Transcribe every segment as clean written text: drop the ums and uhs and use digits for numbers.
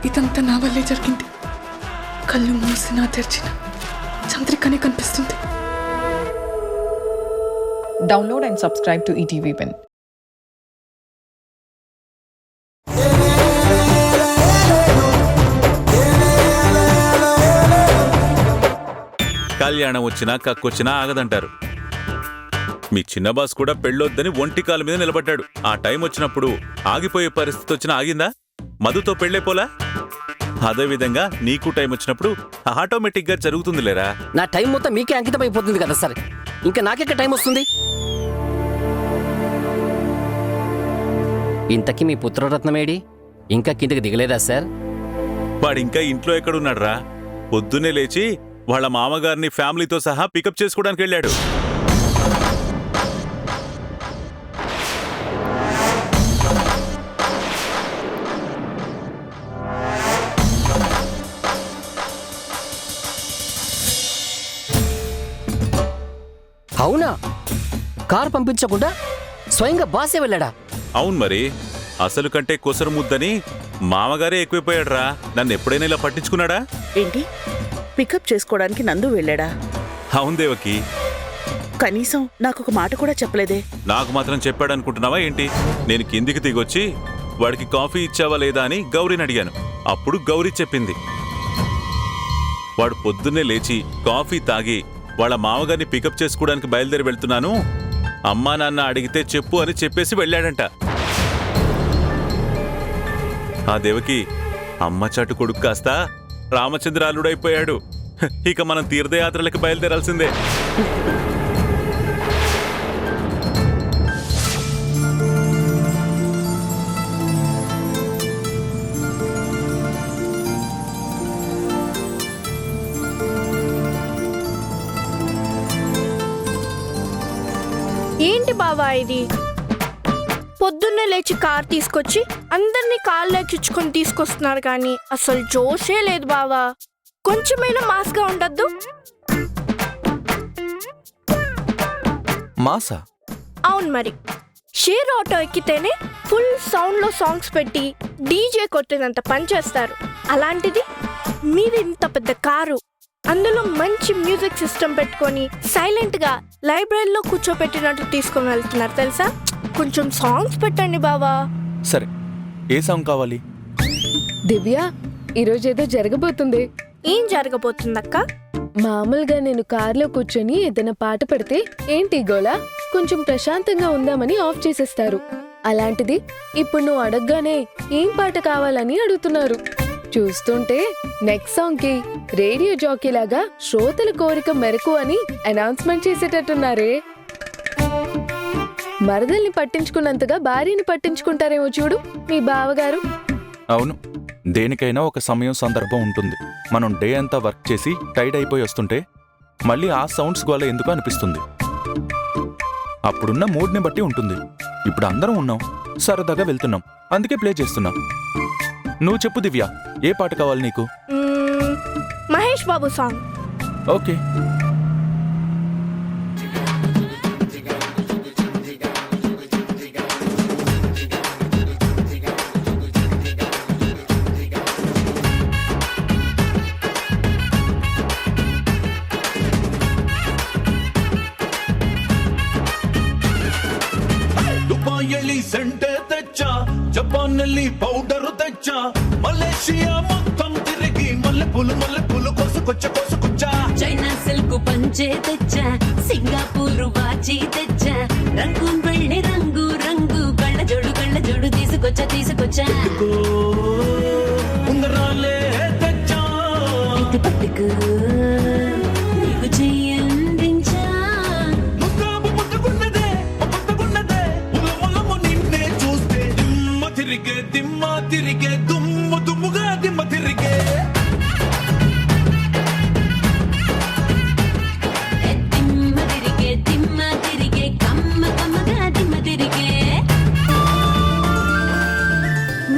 ఇదంతా నా వల్లే జరిగింది. కళ్ళు మూసినా తెరిచిన చంద్రికనే కనిపిస్తుంది. Download and subscribe to ETV Win. కళ్యాణం వచ్చినా కక్కొచ్చినా ఆగదంటారు. మీ చిన్న బాస్ కూడా పెళ్ళొద్దని ఒంటి కాలు మీద నిలబడ్డాడు. ఆ టైం వచ్చినప్పుడు ఆగిపోయే పరిస్థితి వచ్చినా ఆగిందా? మధుతో పెళ్ళైపోలా? అదేవిధంగా నీకు టైం వచ్చినప్పుడు ఆటోమేటిక్ గా జరుగుతుందిలేరా. నా టైం మొత్తం మీకే అంకితం అయిపోతుంది కదా సార్, ఇంకా నాకెక్క టైం వస్తుంది? ఇంతకీ మీ పుత్రరత్నమేడి ఇంకా కిందకి దిగలేదా సార్? వాడింకా ఇంట్లో ఎక్కడున్నాడు రా? పొద్దున్నే లేచి వాళ్ళ మామగారిని ఫ్యామిలీతో సహా పికప్ చేసుకోవడానికి వెళ్ళాడు. అవునా? కారు పంపించకుండా స్వయంగా బాసే వెళ్ళాడా? అవును మరి, అసలు కంటే కొసరు ముద్దని మామగారే ఎక్కువైపోయాడు రా. నన్ను ఎప్పుడైనా ఇలా పట్టించుకున్నాడా? ఏంటి, పికప్ చేసుకోవడానికి నందు వెళ్ళాడా? అవును దేవకి. కనీసం నాకొక మాట కూడా చెప్పలేదే. నాకు మాత్రం చెప్పాడనుకుంటున్నావా ఏంటి? నేను కిందికి దిగొచ్చి వాడికి కాఫీ ఇచ్చావా లేదా అని గౌరీని అడిగాను. అప్పుడు గౌరీ చెప్పింది. వాడు పొద్దున్నే లేచి కాఫీ తాగి వాళ్ళ మామగారిని పికప్ చేసుకోవడానికి బయలుదేరి వెళ్తున్నాను, అమ్మా నాన్న అడిగితే చెప్పు అని చెప్పేసి వెళ్ళాడంట. ఆ దేవకి అమ్మ చాటు కొడుకు కాస్త రామచంద్రాలుడైపోయాడు. ఇక మనం తీర్థయాత్రలకు బయలుదేరాల్సిందే. ఏంటి బావా ఇది? పొద్దున్నే లేచి కార్ తీసుకొచ్చి అందరినీ కాళ్ళు ఎక్కించుకొని తీసుకొస్తున్నారు కానీ అసలు జోషే లేదు బావా. కొంచెమైనా మాస్గా ఉండద్దు? మాసా? అవును మరి, షేర్ ఆటో ఎక్కితేనే ఫుల్ సౌండ్ లో సాంగ్స్ పెట్టి డీజే కొట్టినంత పని చేస్తారు. అలాంటిది మీది ఇంత పెద్ద కారు, అందులో మంచి మ్యూజిక్ సిస్టమ్ పెట్టుకొని సైలెంట్ గా లైబ్రరీలో కూర్చోపెట్టినట్టు తీసుకొని వెళ్తున్నారు తెలుసా? కొంచెం సాంగ్స్ పెట్టండి బావా. సరే, ఏ సాంగ్ కావాలి? దివ్య, ఈరోజు ఏదో జరగబోతుంది. ఏం జరగబోతుందక్క? మామూలుగా నేను కార్లో కూర్చొని ఏదైనా పాట పెడితే ఏంటి గోలా, కొంచెం ప్రశాంతంగా ఉందామని ఆఫ్ చేసేస్తారు. అలాంటిది ఇప్పుడు నువ్వు అడగగానే ఏం పాట కావాలని అడుగుతున్నారు. చూస్తుంటే నెక్స్ట్ సాంగ్ కి రేడియో జాకీ లాగా శ్రోతల కోరిక మేరకు అని అనౌన్స్మెంట్ చేసేటట్టున్నారే. మరదల్ని పట్టించుకున్నంతగా భార్యని పట్టించుకుంటారేమో చూడు మీ బావగారు. అవును, దేనికైనా ఒక సమయం సందర్భం ఉంటుంది. మనం డే అంతా వర్క్ చేసి టైడ్ అయిపోయి వస్తుంటే మళ్ళీ ఆ సౌండ్స్ గోల ఎందుకు అనిపిస్తుంది. అప్పుడున్న మూడ్ని బట్టి ఉంటుంది. ఇప్పుడు అందరం ఉన్నాం, సరదాగా వెళ్తున్నాం, అందుకే ప్లే చేస్తున్నాం. నువ్వు చెప్పు దివ్య, ఏ పాట కావాలి నీకు? Mahesh Babu song. Okay. ದುಬಾಯಲ್ಲಿ ಸೆಂಟೆ ತೆಚ್ಚ, ಜಪಾನಲ್ಲಿ powder ತೆಚ್ಚ, Malaysia మొత్తం తిరిగి మల్లె పూలు కోసుకొచ్చా. చైనా సిల్క్ పంచే తెచ్చా, సింగపూర్ వాచి తెచ్చా, రంగూన్ వెళ్ళి రంగు రంగు కళ్ళ జోడు తీసుకొచ్చా. ఉంగరాలే తెచ్చా, ఇది పట్టుకు నీకు చెయ్యందించా. ముస్తాబు ముట్టుకున్నదే ఉలములము నిన్నే చూస్తే దిమ్మ తిరిగే దుమ్ముగా దిమ్మ తిరిగే. దిమ్మ తిరిగే కమ్మగా దిమ్మ తిరిగే.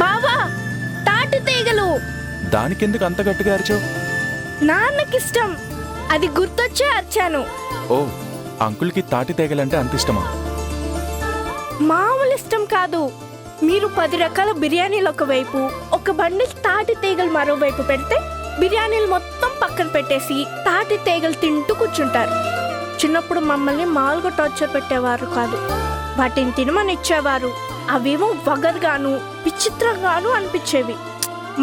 బావా, తాటి తీగలు. దానికెందుకు అంత గట్టిగా అరిచావు? నాన్నకిష్టం, అది గుర్తొచ్చే అరిచాను. ఓ, అంకుల్కి తాటి తేగలంటే అంత ఇష్టమా? మామూలు ఇష్టం కాదు, మీరు 10 రకాల బిర్యానీలు ఒకవైపు, ఒక బండిల్ తాటి తీగలు మరోవైపు పెడితే బిర్యానీలు మొత్తం పక్కన పెట్టేసి తాటి తీగలు తింటూ కూర్చుంటారు. చిన్నప్పుడు మమ్మల్ని మామూలుగా టార్చర్ పెట్టేవారు కాదు, వాటిని తినమని ఇచ్చేవారు. అవేమో వగరుగాను విచిత్రంగాను అనిపించేవి,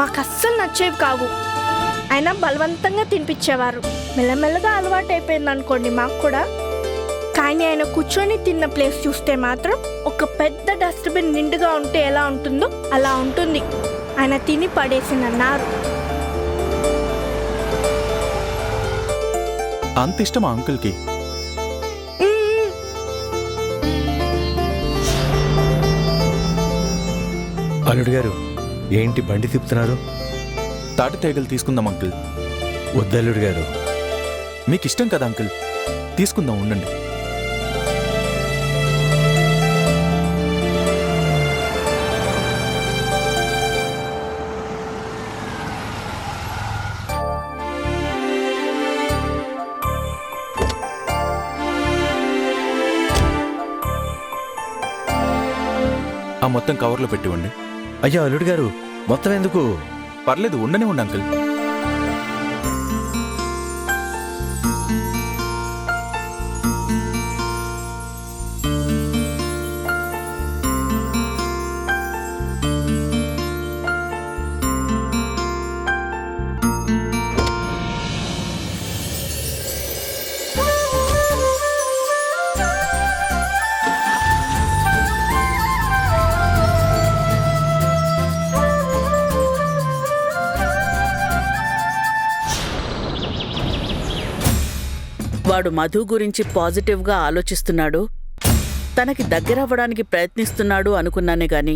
మాకు అస్సలు నచ్చేవి కావు. అయినా బలవంతంగా తినిపించేవారు. మెల్లమెల్లగా అలవాటు అయిపోయింది అనుకోండి మాకు కూడా. కానీ ఆయన కూర్చొని తిన్న ప్లేస్ చూస్తే మాత్రం ఒక పెద్ద డస్ట్బిన్ నిండుగా ఉంటే ఎలా ఉంటుందో అలా ఉంటుంది. ఆయన తిని పడేసిన నారు. అంత ఇష్టమా అంకుల్కి? అల్లుడు గారు, ఏంటి బండి తిప్పుతున్నారు? తాటి తీగలు తీసుకుందాం అంకుల్. వద్దల్లుడు గారు. మీకు ఇష్టం కదా అంకుల్, తీసుకుందాం, ఉండండి. ఆ మొత్తం కవర్లో పెట్టివ్వండి. అయ్యో అల్లుడు గారు, మొత్తం ఎందుకు? పర్లేదు, ఉండనే ఉండు అంకుల్. వాడు మధు గురించి పాజిటివ్గా ఆలోచిస్తున్నాడు, తనకి దగ్గరవ్వడానికి ప్రయత్నిస్తున్నాడు అనుకున్నానే గాని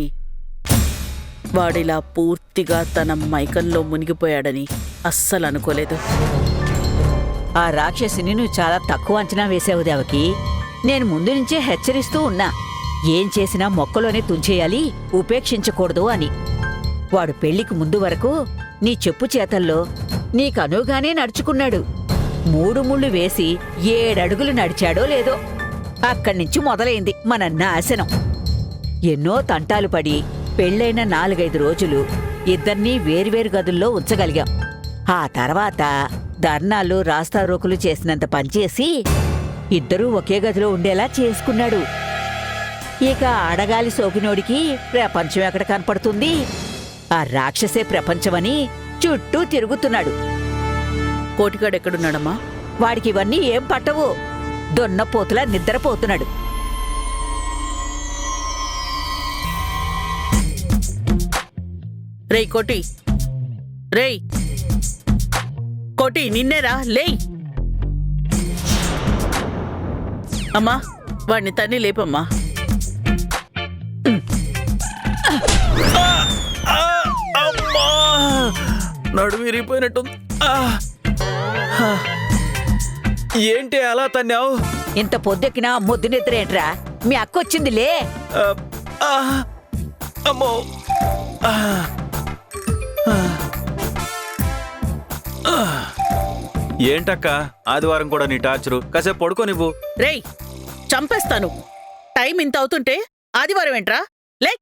వాడిలా పూర్తిగా తన మైకంలో మునిగిపోయాడని అస్సలు అనుకోలేదు. ఆ రాక్షసిని నువ్వు చాలా తక్కువ అంచనా వేసావు దేవకి. నేను ముందు నుంచే హెచ్చరిస్తూ ఉన్నా, ఏం చేసినా మొక్కలోనే తుంచేయాలి, ఉపేక్షించకూడదు అని. వాడు పెళ్లికి ముందు వరకు నీ చెప్పు చేతల్లో నీకు అనువుగానే నడుచుకున్నాడు. 3 ముళ్ళు వేసి 7 అడుగులు నడిచాడో లేదో. అక్కడి నుంచి మొదలైంది మన నాశనం. ఎన్నో తంటాలు పడి పెళ్ళైన 4-5 రోజులు ఇద్దర్నీ వేర్వేరు గదుల్లో ఉంచగలిగాం. ఆ తర్వాత ధర్నాలు రాస్తారోకులు చేసినంత పనిచేసి ఇద్దరూ ఒకే గదిలో ఉండేలా చేసుకున్నాడు. ఇక ఆడగాలి సోకినోడికి ప్రపంచం ఎక్కడ కనపడుతుంది? ఆ రాక్షసే ప్రపంచమని చుట్టూ తిరుగుతున్నాడు. కోటిగాడెక్కడున్నాడమ్మా? వాడికి ఇవన్నీ ఏం పట్టవు, దొన్నపోతులా నిద్రపోతున్నాడు. రేయ్ కోటి, రేయ్ కోటి, నిన్నేరా, లేయ్. అమ్మా, వాడిని తన్ని లేపమ్మా. నడుము విరిగిపోయినట్టుంది. ఏంటి అలా తన్నావు? ఇంత పొద్దెక్కినా ముద్దు నిద్ర ఏంట్రా? మీ అక్కొచ్చిందిలే. అమ్మో, ఏంటక్క ఆదివారం కూడా నీ టార్చరు? కాసేపు పడుకో నువ్వు. రేయ్, చంపేస్తాను. టైం ఇంత అవుతుంటే ఆదివారం ఏంట్రా? లే.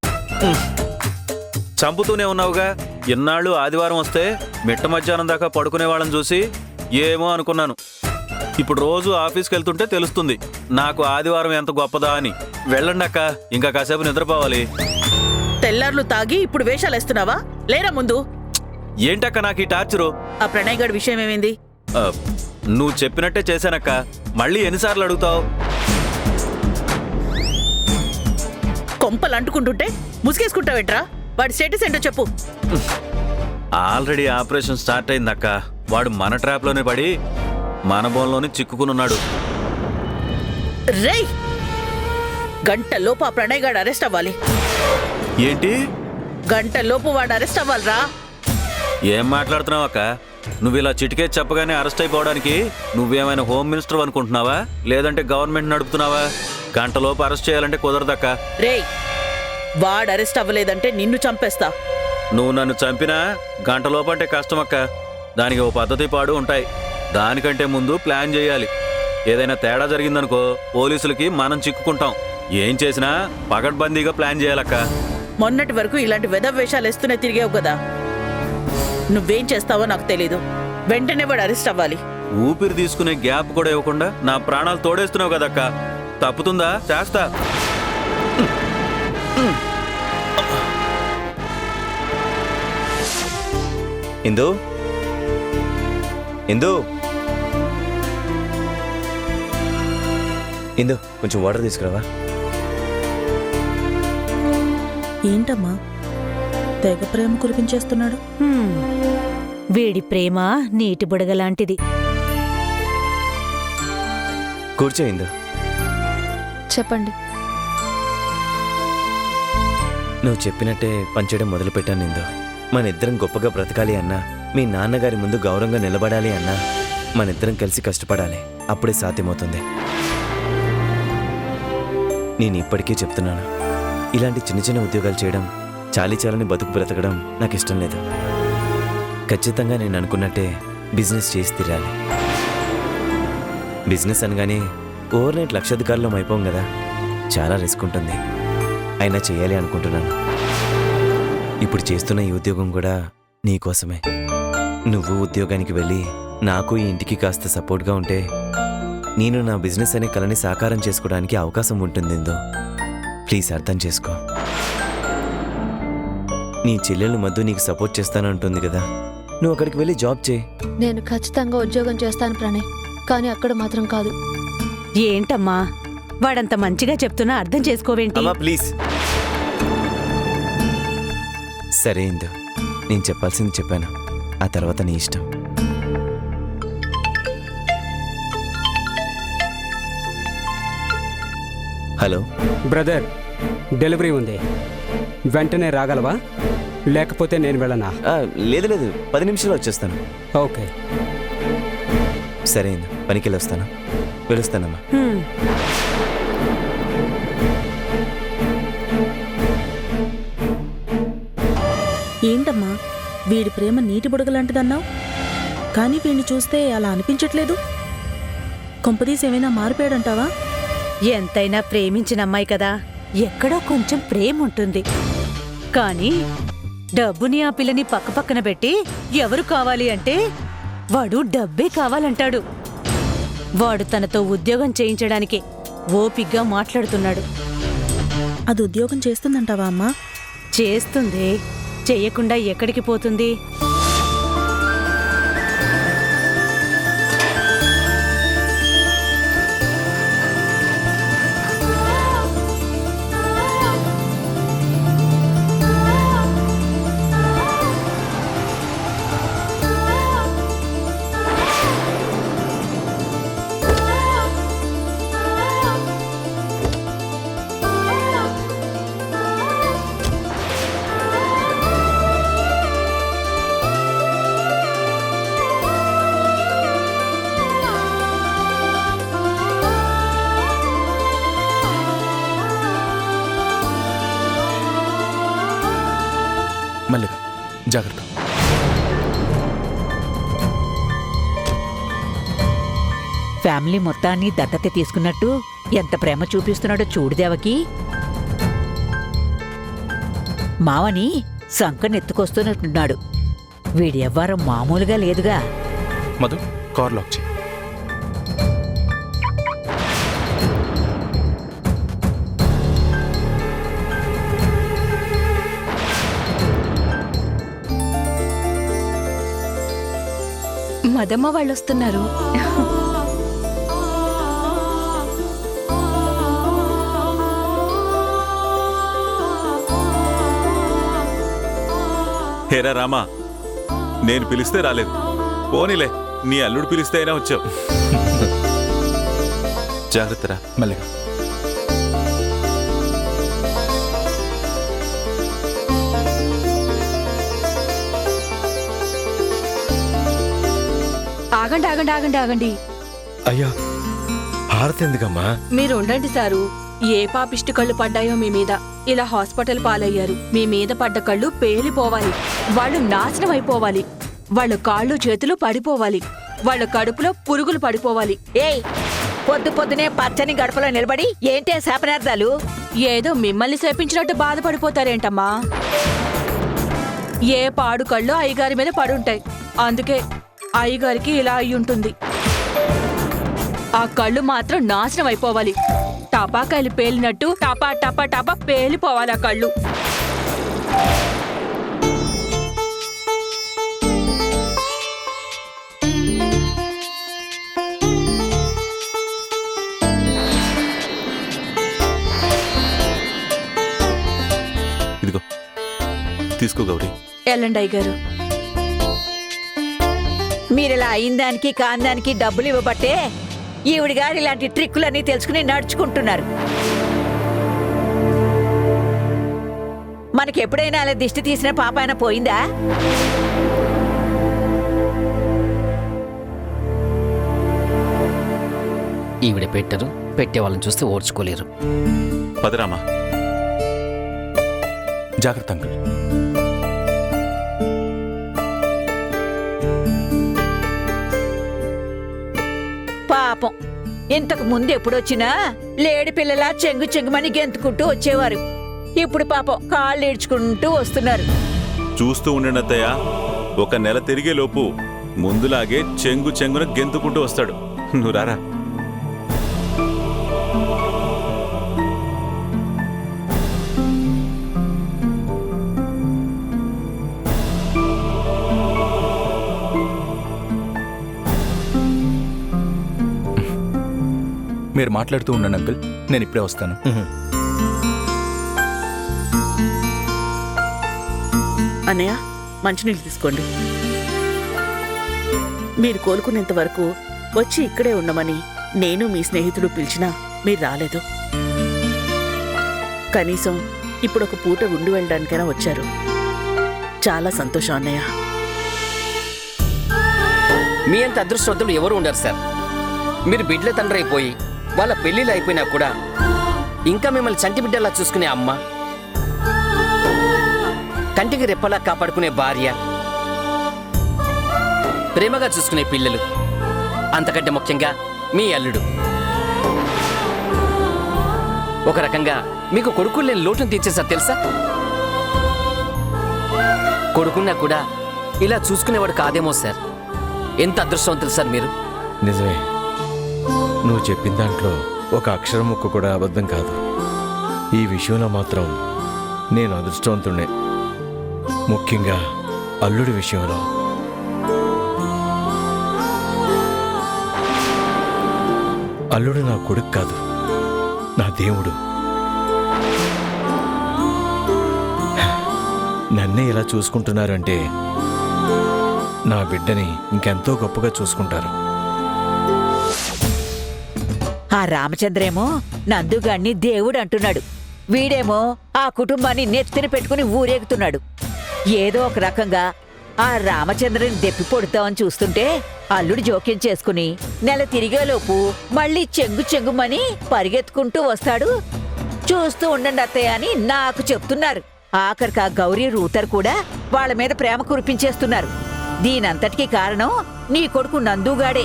చంపుతూనే ఉన్నావుగా. ఇన్నాళ్ళు ఆదివారం వస్తే మిట్ట మధ్యాహ్నం దాకా పడుకునే వాళ్ళని చూసి ఏమో అనుకున్నాను. ఇప్పుడు రోజు ఆఫీస్కి వెళ్తుంటే తెలుస్తుంది నాకు ఆదివారం ఎంత గొప్పదా అని. వెళ్ళండి అక్క, ఇంకా కాసేపు నిద్రపోవాలి. తెల్లార్లు తాగి ఇప్పుడు వేషాలేస్తున్నావా? లేరా ముందు. ఏంటక్క నాకు ఈ టార్చరు? ఆ ప్రణయ్ గడి విషయం ఏమైంది? నువ్వు చెప్పినట్టే చేశానక్క. మళ్ళీ ఎన్నిసార్లు అడుగుతావు? కొంపలు అంటుకుంటుంటే ముసుగేసుకుంటావేంట్రా? వాడి స్టేటస్ ఏంటో చెప్పు. ఆల్రెడీ ఆపరేషన్ స్టార్ట్ అయిందక్క. వాడు మన ట్రాప్లోనే పడి మన బోన్లోనే చిక్కుకునున్నాడు. రేయ్, గంటలోపు ఆ ప్రణయ్ గాడు అరెస్ట్ అవ్వాలి. ఏంటి? గంటలోపు వాడు అరెస్ట్ అవ్వాలిరా. ఏం మాట్లాడుతున్నావు అక్క? నువ్వు ఇలా చిటికే చెప్పగానే అరెస్ట్ అయిపోవడానికి నువ్వేమైనా హోమ్ మినిస్టర్ అనుకుంటున్నావా, లేదంటే గవర్నమెంట్ నడుపుతున్నావా? గంటలోపు అరెస్ట్ చేయాలంటే కుదరదక్క. రేయ్, వాడు అరెస్ట్ అవ్వలేదంటే నిన్ను చంపేస్తా. నువ్వు నన్ను చంపినా గంటలోపు అంటే కష్టమక్క. దానికి ఓ పద్ధతి పాడు ఉంటాయి. దానికంటే ముందు ప్లాన్ చేయాలి. ఏదైనా తేడా జరిగిందనుకో పోలీసులకి మనం చిక్కుకుంటాం. ఏం చేసినా పగడ్బందీగా ప్లాన్ చేయాలక్క. మొన్నటి వరకు ఇలాంటి వెధవ వేషాలు వేస్తూనే తిరిగావు కదా. నువ్వేం చేస్తావో నాకు తెలీదు. వెంటనే వాడు అరెస్ట్ అవ్వాలి. ఊపిరి తీసుకునే గ్యాప్ కూడా ఇవ్వకుండా నా ప్రాణాలు తోడేస్తున్నావు కదక్క. తప్పుతుందా? చేస్తా. ఇందు ఇందు ఇందు కొంచెం వాటర్ తీసుకురావా. ఏంటమ్మా తెగ ప్రేమ కురిపించేస్తున్నాడు? వీడి ప్రేమ నీటి బుడగలాంటిది. కూర్చో ఇందు. చెప్పండి. నువ్వు చెప్పినట్టే పనిచేయడం మొదలుపెట్టాను ఇందు. మన ఇద్దరం గొప్పగా బ్రతకాలి అన్నా, మీ నాన్నగారి ముందు గౌరవంగా నిలబడాలి అన్నా, మన ఇద్దరం కలిసి కష్టపడాలి. అప్పుడే సాధ్యమవుతుంది. నేను ఇప్పటికీ చెప్తున్నాను, ఇలాంటి చిన్న చిన్న ఉద్యోగాలు చేయడం, చాలీచాలని బతుకు బ్రతకడం నాకు ఇష్టం లేదు. ఖచ్చితంగా నేను అనుకున్నట్టే బిజినెస్ చేసి తీరాలి. బిజినెస్ అనగానే ఓవర్నైట్ లక్షాధికారులం అయిపోం కదా, చాలా రిస్క్ ఉంటుంది. అయినా చేయాలి అనుకుంటున్నాను. ఇప్పుడు చేస్తున్న ఈ ఉద్యోగం కూడా నీకోసమే. నువ్వు ఉద్యోగానికి వెళ్ళి నాకు ఈ ఇంటికి కాస్త సపోర్ట్గా ఉంటే నేను నా బిజినెస్ అనే కలని సాకారం చేసుకోవడానికి అవకాశం ఉంటుందేందో. ప్లీజ్ అర్థం చేసుకో. నీ చెల్లెలు మధ్య నీకు సపోర్ట్ చేస్తానంటుంది కదా, నువ్వు అక్కడికి వెళ్ళి జాబ్ చేయి. నేను ఖచ్చితంగా ఉద్యోగం చేస్తాను ప్రణయ్, కానీ అక్కడ మాత్రం కాదు. ఏంటమ్మా వాడంత మంచిగా చెప్తున్నా అర్థం చేసుకోవేంటి? అమ్మా ప్లీజ్. సరే ఇందు, నేను చెప్పాల్సింది చెప్పాను. ఆ తర్వాత నీ ఇష్టం. హలో బ్రదర్, డెలివరీ ఉంది, వెంటనే రాగలవా? లేకపోతే నేను వెళ్ళనా? లేదు లేదు, 10 నిమిషాలు వచ్చేస్తాను. ఓకే సరే ఇందు, పనికి వెళ్ళి వస్తాను. వెళ్ళొస్తానమ్మా. ఏంటమ్మా వీడి ప్రేమ నీటి బుడగలాంటిదన్నావు, కానీ వీడిని చూస్తే అలా అనిపించట్లేదు. కొంపదీసి ఏమైనా మారిపోయాడంటావా? ఎంతైనా ప్రేమించిన అమ్మాయి కదా, ఎక్కడో కొంచెం ప్రేమ ఉంటుంది. కానీ డబ్బుని ఆ పిల్లని పక్కపక్కన పెట్టి ఎవరు కావాలి అంటే వాడు డబ్బే కావాలంటాడు. వాడు తనతో ఉద్యోగం చేయించడానికి ఓపిగ్గా మాట్లాడుతున్నాడు. అది ఉద్యోగం చేస్తుందంటావా అమ్మా? చేస్తుంది, చెయ్యకుండా ఎక్కడికి పోతుంది? మల్లిగా జాగ్రత్త. ఫ్యామిలీ మొత్తాన్ని దత్తత తీసుకున్నట్టు ఎంత ప్రేమ చూపిస్తున్నాడో చూడు దేవకి. మావని సంకనెత్తుకొస్తున్నట్టున్నాడు. వీడి ఎవ్వరం మామూలుగా లేదుగా. మధు, కార్ లాక్ చేయి. మదమ్మ వాళ్ళు వస్తున్నారు. హేరా రామా, నేను పిలిస్తే రాలేదు. పోనీలే, నీ అల్లుడు పిలిస్తే అయినా వచ్చావు. జాగ్రత్తరా. మల్లిగా. ఆగండి ఆగండి ఆగండి ఆగండి. అయ్యా, హారతి ఎందుకమ్మా? మీరు ఉండండి సారు. ఏ పాపిష్టి కళ్ళు పడ్డాయో మీ మీద. ఇలా హాస్పిటల్ పాలయ్యారు. మీ మీద పడ్డ కళ్ళు పేలిపోవాలి. వాళ్ళు నాశనం అయిపోవాలి. వాళ్ళ కాళ్ళు చేతులు పడిపోవాలి. వాళ్ళ కడుపులో పురుగులు పడిపోవాలి. ఏయ్, పొద్దునే పచ్చని గడపలో నిలబడి ఏంటే శాపనార్థాలు? ఏదో మిమ్మల్ని శపించినట్టు బాధపడిపోతారేంటమ్మా? ఏ పాడు కళ్ళు అయ్యగారి మీద పడుంటాయి. అందుకే అయ్యగారికి ఇలా అయ్యుంటుంది. ఆ కళ్ళు మాత్రం నాశనం అయిపోవాలి. టపాకాయలు పేలినట్టు టపా టపా టపా పేలిపోవాలి ఆ కళ్ళు. ఇదిగో తీసుకో గౌరీ. ఎల్లండి అయ్యగారు. మీరిలా అయిందానికి కాందానికి డబ్బులు ఇవ్వబట్టే ఈవిడి గారు ఇలాంటి ట్రిక్కులన్నీ తెలుసుకుని నడుచుకుంటున్నారు. మనకి ఎప్పుడైనా అలా దిష్టి తీసిన పాప అయినా పోయిందా? ఈవిడ పెట్టరు, పెట్టే వాళ్ళని చూస్తే ఓర్చుకోలేరు. పదరామా. జాగ్రత్త అంకుల్. పాపం ఇంతకు ముందు ఎప్పుడొచ్చినా లేడి పిల్లలా చెంగు చెంగుమని గెంతుకుంటూ వచ్చేవారు. ఇప్పుడు పాపం కాళ్ళు ఈడ్చుకుంటూ వస్తున్నారు. చూస్తూ ఉండండి అత్తయ్య, ఒక నెల తిరిగే లోపు ముందులాగే చెంగు చెంగున గెంతుకుంటూ వస్తాడు. నువ్వు రారా. మీరు మాట్లాడుతూ ఉండండి అంకుల్, నేను ఇప్పుడే వస్తాను. అన్నయ్య, మంచినీళ్ళు తీసుకోండి. మీరు కోలుకునేంత వరకు వచ్చి ఇక్కడే ఉండమని నేను మీ స్నేహితుడు పిలిచినా మీరు రాలేదు. కనీసం ఇప్పుడు ఒక పూట ఉండి వెళ్ళడానికైనా వచ్చారు. చాలా సంతోషం అన్నయ్య. మీ అంత అదృష్టవంతులు ఎవరు ఉండరు సార్. మీరు బిడ్డల తండ్రి అయిపోయి వాళ్ళ పెళ్లిళ్ళు అయిపోయినా కూడా ఇంకా మిమ్మల్ని చంటి బిడ్డలా చూసుకునే అమ్మ, కంటికి రెప్పలా కాపాడుకునే భార్య, ప్రేమగా చూసుకునే పిల్లలు, అంతకంటే ముఖ్యంగా మీ అల్లుడు. ఒక రకంగా మీకు కొడుకులు లేని లోటును తీర్చేసారు తెలుసా. కొడుకున్నా కూడా ఇలా చూసుకునేవాడు కాదేమో సార్. ఎంత అదృష్టవంతులు సార్ మీరు. నిజమే, నువ్వు చెప్పిన దాంట్లో ఒక అక్షరం ముక్క కూడా అబద్ధం కాదు. ఈ విషయంలో మాత్రం నేను అదృష్టవంతుడే, ముఖ్యంగా అల్లుడి విషయంలో. అల్లుడు నా కొడుకు కాదు, నా దేవుడు. నన్నే ఇలా చూసుకుంటున్నారంటే నా బిడ్డని ఇంకెంతో గొప్పగా చూసుకుంటారు. ఆ రామచంద్రేమో నందుగాణ్ణి దేవుడు అంటున్నాడు. వీడేమో ఆ కుటుంబాన్ని నెత్తిన పెట్టుకుని ఊరేగుతున్నాడు. ఏదో ఒక రకంగా ఆ రామచంద్రని దెప్పి పొడుతామని చూస్తుంటే అల్లుడు జోక్యం చేసుకుని నెల తిరిగేలోపు మళ్ళీ చెంగు చెంగుమని పరిగెత్తుకుంటూ వస్తాడు. చూస్తూ ఉండండి అత్తయ్య అని నాకు చెప్తున్నారు. ఆఖరికా గౌరీ రూతర్ కూడా వాళ్ళ మీద ప్రేమ కురిపించేస్తున్నారు. దీనంతటికీ కారణం నీ కొడుకు నందుగాడే.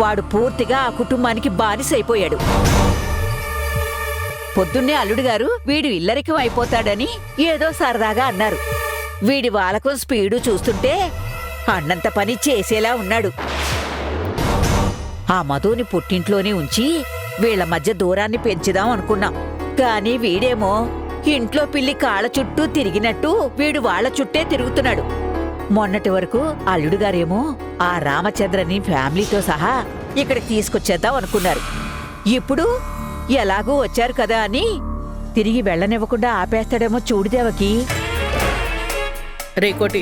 వాడు పూర్తిగా ఆ కుటుంబానికి బానిసైపోయాడు. పొద్దున్నే అల్లుడు గారు వీడు ఇల్లరికం అయిపోతాడని ఏదో సరదాగా అన్నారు. వీడి వాలకం స్పీడు చూస్తుంటే అన్నంత పని చేసేలా ఉన్నాడు. ఆ మధుని పుట్టింట్లోనే ఉంచి వీళ్ల మధ్య దూరాన్ని పెంచుదాం అనుకున్నాం. కానీ వీడేమో ఇంట్లో పిల్లి కాళ్ళ చుట్టూ తిరిగినట్టు వీడు వాళ్ల చుట్టే తిరుగుతున్నాడు. మొన్నటి వరకు అల్లుడు గారేమో ఆ రామచంద్రని ఫ్యామిలీతో సహా ఇక్కడికి తీసుకొచ్చేద్దాం అనుకున్నారు. ఇప్పుడు ఎలాగూ వచ్చారు కదా అని తిరిగి వెళ్ళనివ్వకుండా ఆపేస్తాడేమో చూడుదేవకి. రే కోటి,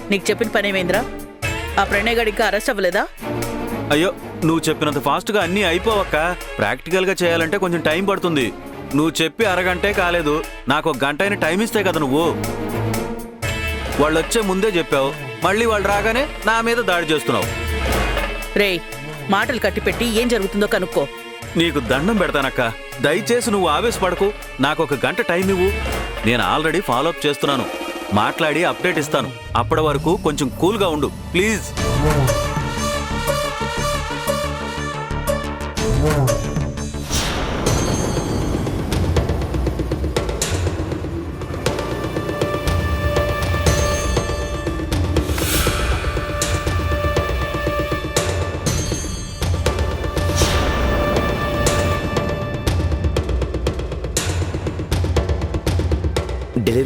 నీకు చెప్పిన పనేమేంద్రా? ఆ ప్రణయ్ గడి ఇంకా అరెస్ట్ అవ్వలేదా? అయ్యో, నువ్వు చెప్పినంత ఫాస్ట్గా అన్నీ అయిపోవక్క. ప్రాక్టికల్గా చేయాలంటే కొంచెం టైం పడుతుంది. నువ్వు చెప్పి అరగంటే కాలేదు, నాకు ఒక గంట అయిన టైం ఇస్తే కదా నువ్వు. వాళ్ళు వచ్చే ముందే చెప్పావు, మళ్ళీ వాళ్ళు రాగానే నా మీద దాడి చేస్తున్నావు. రే, మాటలు కట్టిపెట్టి ఏం జరుగుతుందో కనుక్కో. నీకు దండం పెడతానక్క, దయచేసి నువ్వు ఆవేశపడకు. నాకు ఒక గంట టైం ఇవ్వు. నేను ఆల్రెడీ ఫాలోఅప్ చేస్తున్నాను. మాట్లాడి అప్డేట్ ఇస్తాను. అప్పటి వరకు కొంచెం కూల్గా ఉండు ప్లీజ్.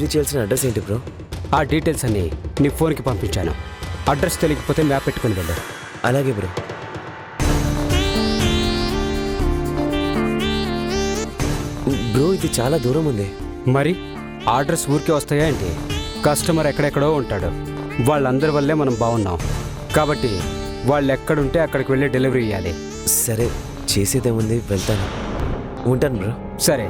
డెలివరీ చేయాల్సిన అడ్రస్ ఏంటి బ్రో? ఆ డీటెయిల్స్ అన్ని నీ ఫోన్కి పంపించాను. అడ్రస్ తెలియకపోతే మ్యాప్ పెట్టుకుని వెళ్ళు. అలాగే బ్రో. బ్రో ఇది చాలా దూరం ఉంది. మరి అడ్రస్ ఊరికే వస్తాయా ఏంటి? కస్టమర్ ఎక్కడెక్కడో ఉంటాడు. వాళ్ళందరి వల్లే మనం బాగున్నాం. కాబట్టి వాళ్ళు ఎక్కడుంటే అక్కడికి వెళ్ళి డెలివరీ ఇవ్వాలి. సరే, చేసేదేముంది, వెళ్తాను. ఉంటాను బ్రో. సరే.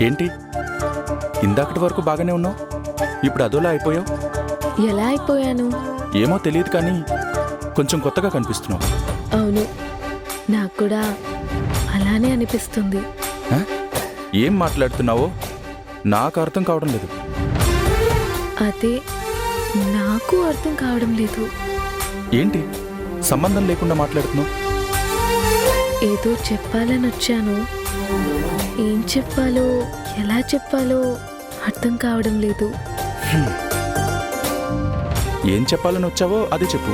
ఏంటి ఇందాకటి వరకు బాగానే ఉన్నావు, ఇప్పుడు అదోలా అయిపోయావు? ఎలా అయిపోయాను? ఏమో తెలియదు కానీ కొంచెం కొత్తగా కనిపిస్తున్నావు. అవును, నాకు కూడా అలానే అనిపిస్తుంది. హ? ఏం మాట్లాడుతున్నావో నాకు అర్థం కావడం లేదు. అదే నాకు అర్థం కావడం లేదు. ఏంటి సంబంధం లేకుండా మాట్లాడుతున్నావు? ఏదో చెప్పాలని వచ్చాను, ఏం చెప్పాలో ఎలా చెప్పాలో అర్థం కావడం లేదు. ఏం చెప్పాలని వచ్చావో అదే చెప్పు.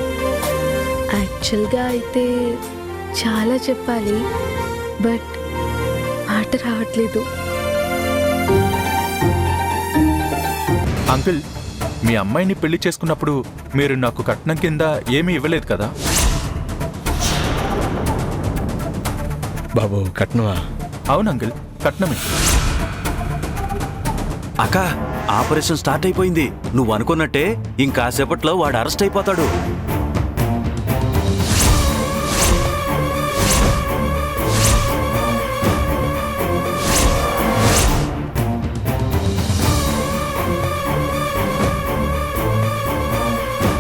యాక్చువల్గా అయితే చాలా చెప్పాలి, బట్ మాట రావట్లేదు. అంకుల్, మీ అమ్మాయిని పెళ్లి చేసుకున్నప్పుడు మీరు నాకు కట్నం కింద ఏమీ ఇవ్వలేదు కదా? బాబు కట్నవా? అవును అంకుల్, కట్నమే. అక్క, ఆపరేషన్ స్టార్ట్ అయిపోయింది. నువ్వు అనుకున్నట్టే ఇంకాసేపట్లో వాడు అరెస్ట్ అయిపోతాడు.